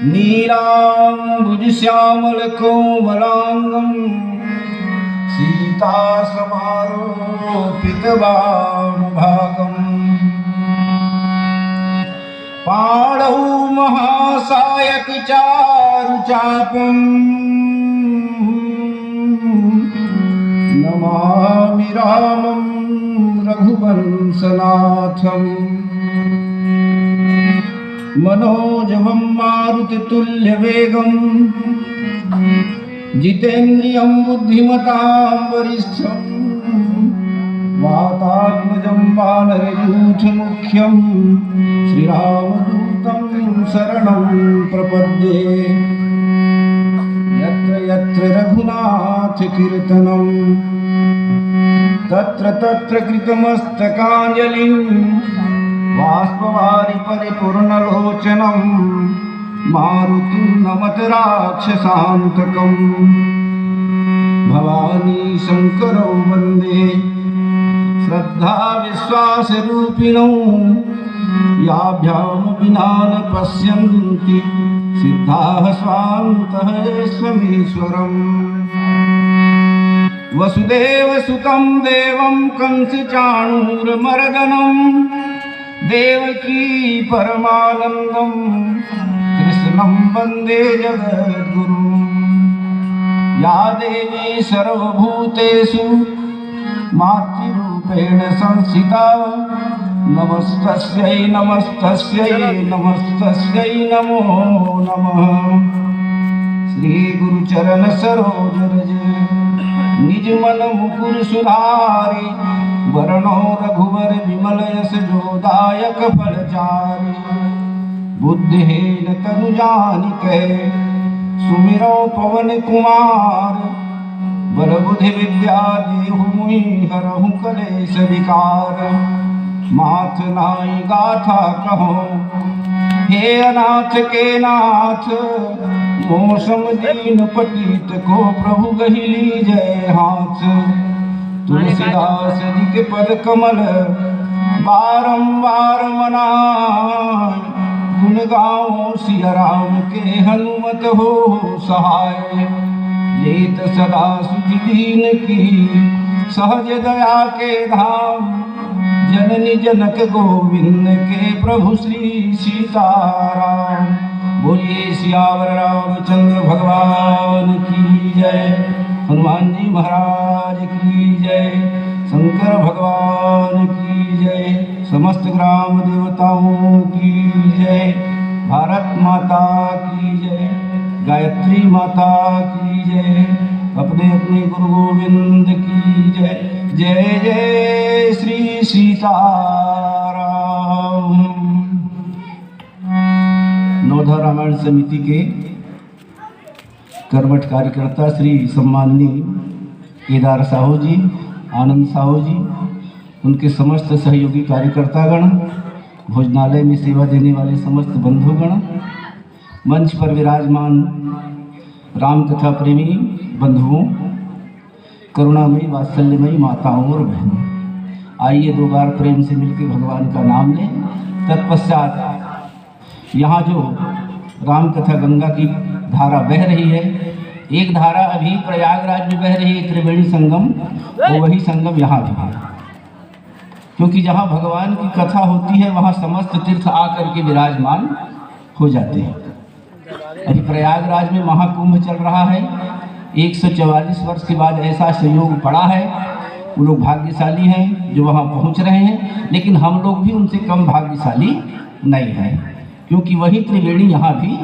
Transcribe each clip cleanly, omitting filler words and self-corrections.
नीलाम्बुजश्यामलकोमलाङ्गं सीतासमारोपितवामभागम् पाणौ महासायकचारुचापं नमामि रामं रघुवंशनाथम् मनोजवं मारुतितुल्यवेगं जितेन्द्रियं बुद्धिमतां वरिष्ठं वातात्मजं वानरयूथमुख्यं श्रीरामदूतं शरणं प्रपद्ये। यत्र यत्र रघुनाथकीर्तनं तत्र तत्र कृतमस्तकाञ्जलिं बाष्पवारि परिपूर्णलोचनं मारुतिं नमत राक्षसान्तकम्। भवानी शंकरौ वन्दे श्रद्धा विश्वासरूपिणौ याभ्यां विना न पश्यन्ति सिद्धाः स्वान्तः स्वमीश्वरम्। वसुदेवसुतं देवं कंसचाणूरमर्दनं देवकी परमानन्दं कृष्णं वन्दे जगद्गुरुं। या देवी सर्वभूतेषु मातृरूपेण संस्थिता नमस्तस्यै नमस्तस्यै नमस्तस्यै नमो नमः। श्री गुरुचरण सरोज रज निज मन मुकुर सुधारि वरणो रघुवर विमल यश जोदायक फलचारि। बुद्धिहीन तनु जानिके सुमिरो पवन कुमार बल बुद्धि विद्या देहु मुहि हरहु कलेश विकार। माथ नाई गाथा कहो हे अनाथ के नाथ मौसम दीन पतित को प्रभु गहि लीजय हाथ। तुलसीदास जी के पद कमल बारंबार मनाए गुण गाओ सिया राम के हनुमत हो सहाय। लेत सदा सुधि दीन की सहज दया के धाम जननी जनक गोविंद के प्रभु श्री सीताराम। बोलिए सियावर रामचंद्र भगवान की जय। हनुमान जी महाराज की जय। शंकर भगवान की जय। समस्त ग्राम देवताओं की जय। भारत माता की जय। गायत्री माता की जय। अपने अपने गुरु गोविंद की जय। जय जय श्री सीताराम। नवधा रामायण समिति के कर्मठ कार्यकर्ता श्री सम्माननीय केदार साहू जी, आनंद साहू जी, उनके समस्त सहयोगी कार्यकर्तागण, भोजनालय में सेवा देने वाले समस्त बंधुगण, मंच पर विराजमान राम कथा प्रेमी बंधुओं, करुणामयी वात्सल्यमयी माताओं और बहनों, आइए दो बार प्रेम से मिलकर भगवान का नाम लें। तत्पश्चात यहाँ जो राम कथा गंगा की धारा बह रही है, एक धारा अभी प्रयागराज में बह रही है त्रिवेणी संगम, वो वही संगम यहाँ भी है। क्योंकि जहाँ भगवान की कथा होती है वहाँ समस्त तीर्थ आकर के विराजमान हो जाते हैं। अभी प्रयागराज में महाकुंभ चल रहा है। 144 वर्ष के बाद ऐसा संयोग पड़ा है। वो लोग भाग्यशाली हैं जो वहाँ पहुँच रहे हैं, लेकिन हम लोग भी उनसे कम भाग्यशाली नहीं हैं, क्योंकि वही त्रिवेणी यहाँ भी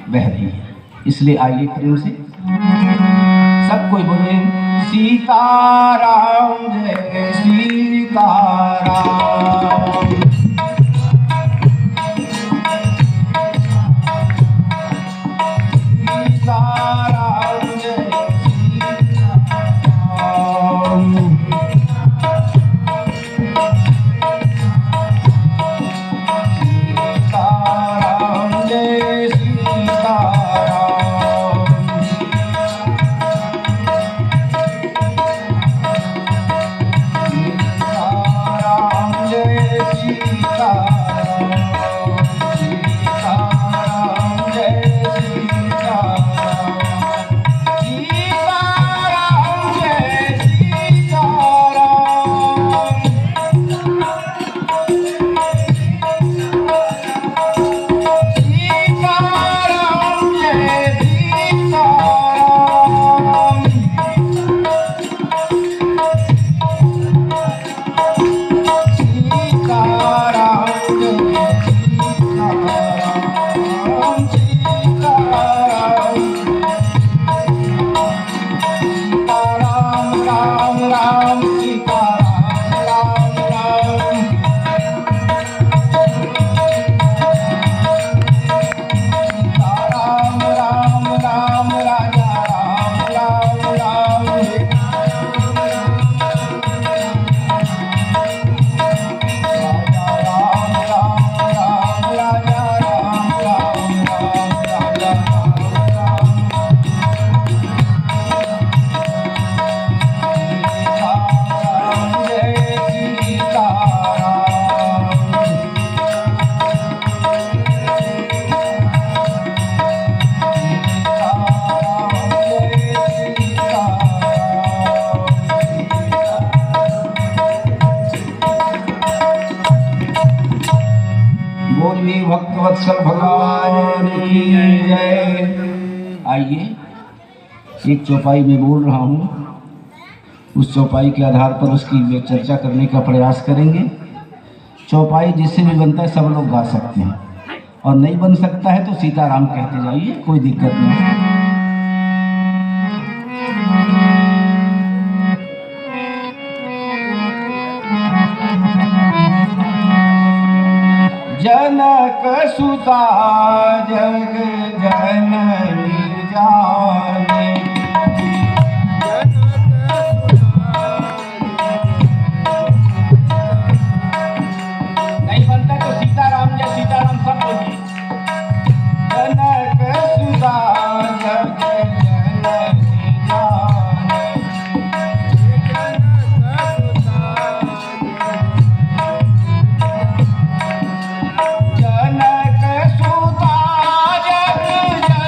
बह रही है। इसलिए आइए प्रेम से सब कोई बोले सीताराम जय सीताराम। सीताराम जय सीताराम। सीताराम जय सीताराम। सीताराम जय बोलिए भक्तवत्सल भगवान की जय। आइए, एक चौपाई में बोल रहा हूँ, उस चौपाई के आधार पर उसकी चर्चा करने का प्रयास करेंगे। चौपाई जिससे भी बनता है सब लोग गा सकते हैं, और नहीं बन सकता है तो सीताराम कहते जाइए, कोई दिक्कत नहीं। जनक सुता जग जननी जाने, नहीं बनता तो सीताराम या सीताराम सब बोलिए। जनक सुता जग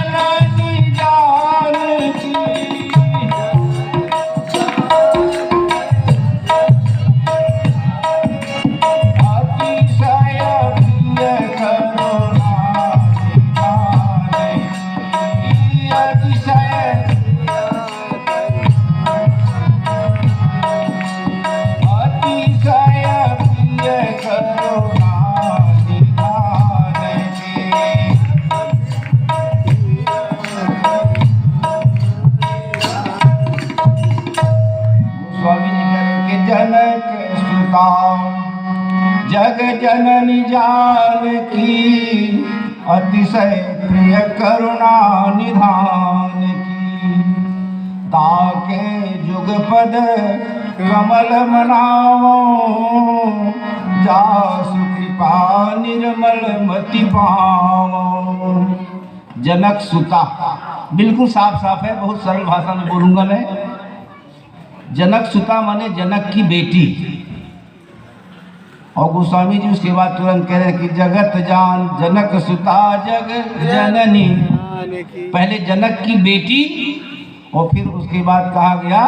जननी जाने, जग जननी जानकी अतिशय प्रिय करुणा निधान की, ताके जुगपद कमल मनाओ, जासु कृपा निर्मल मति पाओ। जनक सुता बिल्कुल साफ साफ है, बहुत सरल भाषा में बोलूंगा मैं। जनक सुता माने जनक की बेटी। और गोस्वामी जी उसके बाद तुरंत कह रहे कि जगत जान जनक सुता जग जननी। पहले जनक की बेटी और फिर उसके बाद कहा गया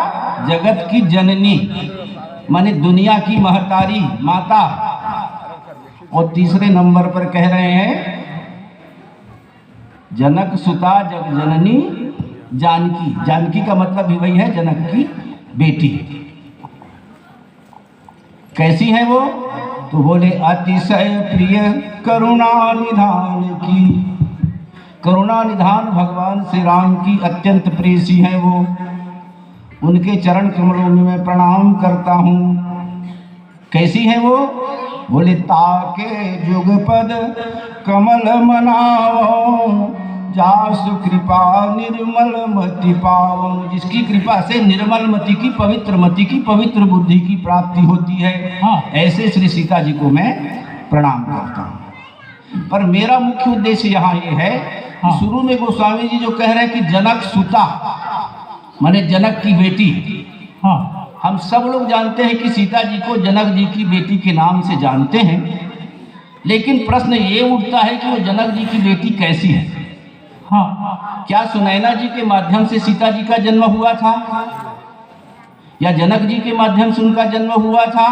जगत की जननी, माने दुनिया की महतारी माता। और तीसरे नंबर पर कह रहे हैं जनक सुता जग जननी जानकी। जानकी का मतलब भी वही है, जनक की बेटी। कैसी है वो? तो बोले अतिशय प्रिय करुणा निधान की। करुणा निधान भगवान श्री राम की अत्यंत प्रेसी है वो। उनके चरण कमलों में मैं प्रणाम करता हूँ। कैसी है वो? बोले ताके जुगपद कमल मनाओ, जासु कृपा निर्मल मति पाओ। जिसकी कृपा से निर्मल मति की, पवित्र बुद्धि की प्राप्ति होती है। ऐसे श्री सीता जी को मैं प्रणाम करता हूँ। पर मेरा मुख्य उद्देश्य यहाँ ये है, शुरू में गोस्वामी जी जो कह रहे हैं कि जनक सुता माने जनक की बेटी। हम सब लोग जानते हैं कि सीता जी को जनक जी की बेटी के नाम से जानते हैं, लेकिन प्रश्न ये उठता है कि वो जनक जी की बेटी कैसी है। क्या सुनैना जी के माध्यम से सीता जी का जन्म हुआ था, या जनक जी के माध्यम से उनका जन्म हुआ था?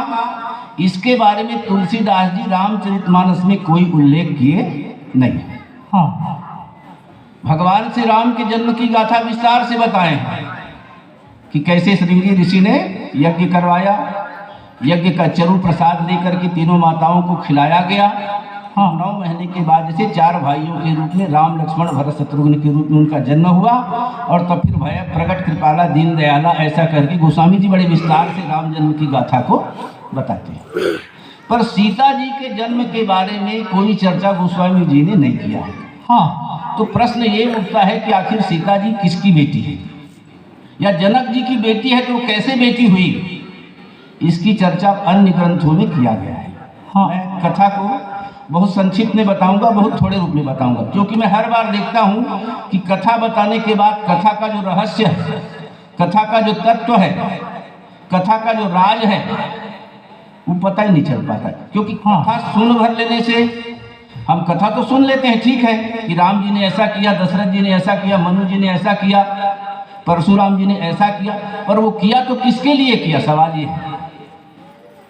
इसके बारे में तुलसीदास जी रामचरितमानस में कोई उल्लेख किए नहीं। भगवान श्री राम के जन्म की गाथा विस्तार से बताएं कि कैसे श्रृंगी ऋषि ने यज्ञ करवाया, यज्ञ का चरु प्रसाद लेकर के तीनों माताओं को खिलाया गया। 9 महीने के बाद जैसे 4 भाइयों के रूप में राम लक्ष्मण भरत शत्रुघ्न के रूप में उनका जन्म हुआ, और तब फिर भय प्रगट कृपाला दीन दयाला ऐसा करके गोस्वामी जी बड़े विस्तार से राम जन्म की गाथा को बताते हैं। पर सीता जी के जन्म के बारे में कोई चर्चा गोस्वामी जी ने नहीं किया है। तो प्रश्न ये उठता है कि आखिर सीता जी किसकी बेटी है, या जनक जी की बेटी है तो कैसे बेटी हुई? इसकी चर्चा अन्य ग्रंथों में किया गया है। मैं कथा को बहुत संक्षिप्त में बताऊंगा, बहुत थोड़े रूप में बताऊंगा, क्योंकि मैं हर बार देखता हूं कि कथा बताने के बाद कथा का जो रहस्य है, कथा का जो तत्व है, कथा का जो राज है, वो पता ही नहीं चल पाता। क्योंकि कथा सुन भर लेने से, हम कथा तो सुन लेते हैं, ठीक है कि राम जी ने ऐसा किया, दशरथ जी ने ऐसा किया, मनु जी ने ऐसा किया, परशुराम जी ने ऐसा किया, पर वो किया तो किसके लिए किया? सवाल ये है,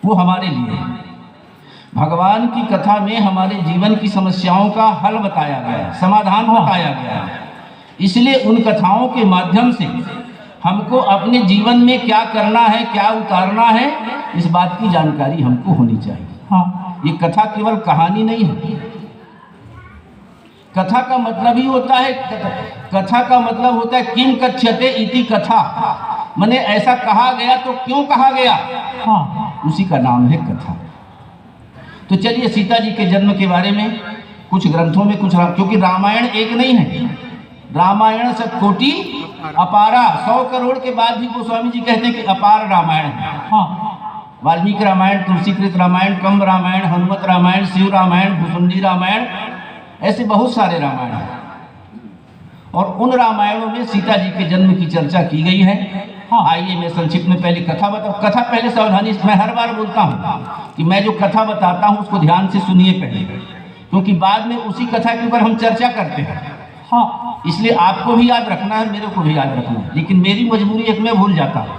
वो हमारे लिए है। भगवान की कथा में हमारे जीवन की समस्याओं का हल बताया गया है, समाधान बताया गया है। इसलिए उन कथाओं के माध्यम से हमको अपने जीवन में क्या करना है, क्या उतारना है, इस बात की जानकारी हमको होनी चाहिए। हाँ, ये कथा केवल कहानी नहीं है। कथा का मतलब ही होता है, कथा का मतलब होता है किम कथ्यते इति कथा, माने ऐसा कहा गया तो क्यों कहा गया, हाँ, उसी का नाम है कथा। तो चलिए सीता जी के जन्म के बारे में कुछ ग्रंथों में कुछ, क्योंकि रामायण एक नहीं है, रामायण शतकोटि अपारा, 100 करोड़ के बाद भी गोस्वामी जी कहते हैं कि अपार रामायण है। हाँ, वाल्मीकि रामायण, तुलसीकृत रामायण, कंब रामायण, हनुमत रामायण, शिव रामायण, भुसुंडी रामायण, ऐसे बहुत सारे रामायण हैं। और उन रामायणों में सीता जी के जन्म की चर्चा की गई है। हाँ, आइए मैं संक्षिप्त में पहले कथा बताऊं। कथा पहले सावधानी, मैं हर बार बोलता हूँ कि मैं जो कथा बताता हूँ उसको ध्यान से सुनिए पहले, क्योंकि बाद में उसी कथा के ऊपर हम चर्चा करते हैं। हाँ, इसलिए आपको भी याद रखना है, मेरे को भी याद रखना है, लेकिन मेरी मजबूरी एक मैं भूल जाता हूँ।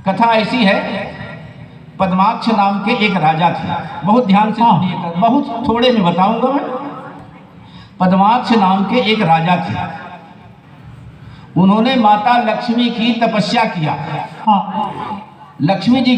कथा ऐसी है, पद्माक्ष नाम के एक राजा थे, बहुत ध्यान से सुनिएगा, बहुत थोड़े में बताऊंगा मैं। पद्माक्ष नाम के एक राजा थे, उन्होंने माता लक्ष्मी की तपस्या किया। हाँ, लक्ष्मी जी को